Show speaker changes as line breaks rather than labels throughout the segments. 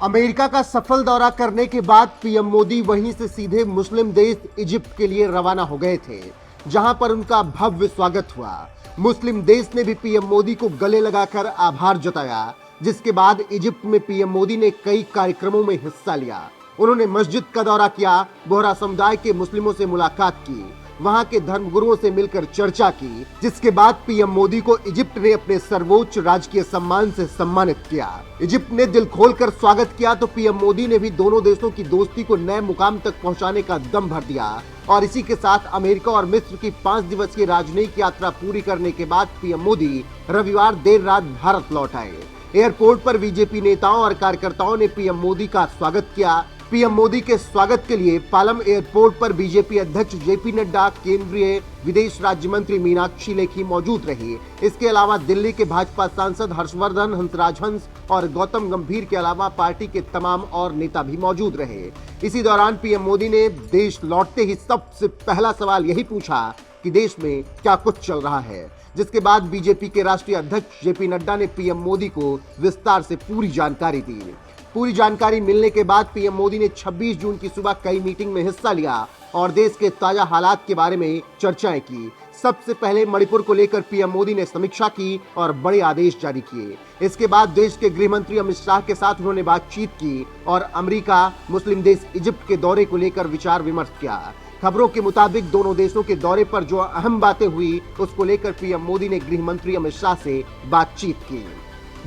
America का सफल दौरा करने के बाद पीएम मोदी वहीं से सीधे मुस्लिम देश इजिप्ट के लिए रवाना हो गए थे, जहां पर उनका भव्य स्वागत हुआ। मुस्लिम देश ने भी पीएम मोदी को गले लगाकर आभार जताया, जिसके बाद इजिप्ट में पीएम मोदी ने कई कार्यक्रमों में हिस्सा लिया। उन्होंने मस्जिद का दौरा किया, बोहरा समुदाय के मुस्लिमों से मुलाकात की, वहां के धर्मगुरुओं से मिलकर चर्चा की, जिसके बाद पीएम मोदी को इजिप्ट ने अपने सर्वोच्च राजकीय सम्मान से सम्मानित किया। इजिप्ट ने दिल खोलकर स्वागत किया तो पीएम मोदी ने भी दोनों देशों की दोस्ती को नए मुकाम तक पहुंचाने का दम भर दिया। और इसी के साथ अमेरिका और मिस्र की 5 दिवसीय राजनयिक यात्रा पूरी करने के बाद पीएम मोदी रविवार देर रात भारत लौट आए। एयरपोर्ट पर बीजेपी नेताओं और कार्यकर्ताओं ने पीएम मोदी का स्वागत किया। पीएम मोदी के स्वागत के लिए पालम एयरपोर्ट पर बीजेपी अध्यक्ष जेपी नड्डा, केंद्रीय विदेश राज्य मंत्री मीनाक्षी लेखी मौजूद रही। इसके अलावा दिल्ली के भाजपा सांसद हर्षवर्धन, हंसराज हंस और गौतम गंभीर के अलावा पार्टी के तमाम और नेता भी मौजूद रहे। इसी दौरान पीएम मोदी ने देश लौटते ही सबसे पहला सवाल यही पूछा कि देश में क्या कुछ चल रहा है, जिसके बाद बीजेपी के राष्ट्रीय अध्यक्ष जेपी नड्डा ने पीएम मोदी को विस्तार से पूरी जानकारी दी। पूरी जानकारी मिलने के बाद पीएम मोदी ने 26 जून की सुबह कई मीटिंग में हिस्सा लिया और देश के ताजा हालात के बारे में चर्चाएं की। सबसे पहले मणिपुर को लेकर पीएम मोदी ने समीक्षा की और बड़े आदेश जारी किए। इसके बाद देश के गृह मंत्री अमित शाह के साथ उन्होंने बातचीत की और अमेरिका, मुस्लिम देश इजिप्ट के दौरे को लेकर विचार विमर्श किया। खबरों के मुताबिक दोनों देशों के दौरे पर जो अहम बातें हुई उसको लेकर पीएम मोदी ने गृह मंत्री अमित शाह से बातचीत की।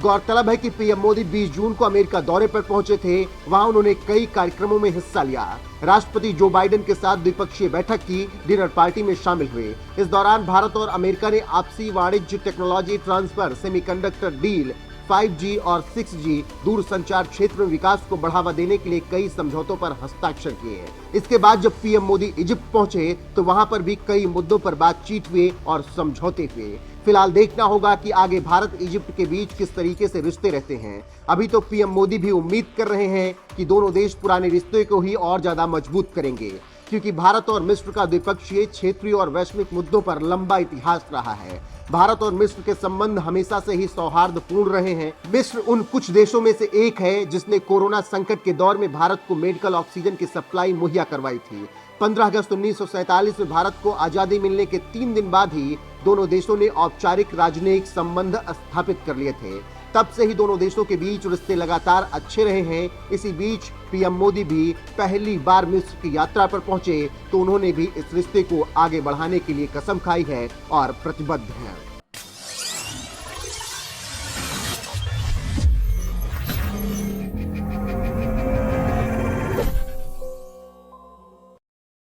गौरतलब है कि पीएम मोदी 20 जून को अमेरिका दौरे पर पहुंचे थे। वहां उन्होंने कई कार्यक्रमों में हिस्सा लिया। राष्ट्रपति जो बाइडेन के साथ द्विपक्षीय बैठक की, डिनर पार्टी में शामिल हुए। इस दौरान भारत और अमेरिका ने आपसी वाणिज्य, technology transfer, semiconductor deal, 5G और 6G दूरसंचार क्षेत्र में विकास को बढ़ावा देने के लिए कई समझौतों पर हस्ताक्षर किए। इसके बाद जब पीएम मोदी इजिप्ट पहुंचे तो वहां पर भी कई मुद्दों पर बातचीत हुए और समझौते हुए। फिलहाल देखना होगा कि आगे भारत इजिप्ट के बीच किस तरीके से रिश्ते रहते हैं। अभी तो पीएम मोदी भी उम्मीद कर रहे हैं कि दोनों देश पुराने रिश्ते को ही और ज्यादा मजबूत करेंगे, क्योंकि भारत और मिस्र का द्विपक्षीय, क्षेत्रीय और वैश्विक मुद्दों पर लंबा इतिहास रहा है। भारत और मिस्र के संबंध हमेशा से ही सौहार्दपूर्ण रहे हैं। मिस्र उन कुछ देशों में से एक है जिसने कोरोना संकट के दौर में भारत को मेडिकल ऑक्सीजन की सप्लाई मुहैया करवाई थी। 15 अगस्त 1947 में भारत को आजादी मिलने के 3 दिन बाद ही दोनों देशों ने औपचारिक राजनयिक संबंध स्थापित कर लिए थे। तब से ही दोनों देशों के बीच रिश्ते लगातार अच्छे रहे हैं। इसी बीच पीएम मोदी भी पहली बार मिस्र की यात्रा पर पहुंचे तो उन्होंने भी इस रिश्ते को आगे बढ़ाने के लिए कसम खाई है और प्रतिबद्ध हैं।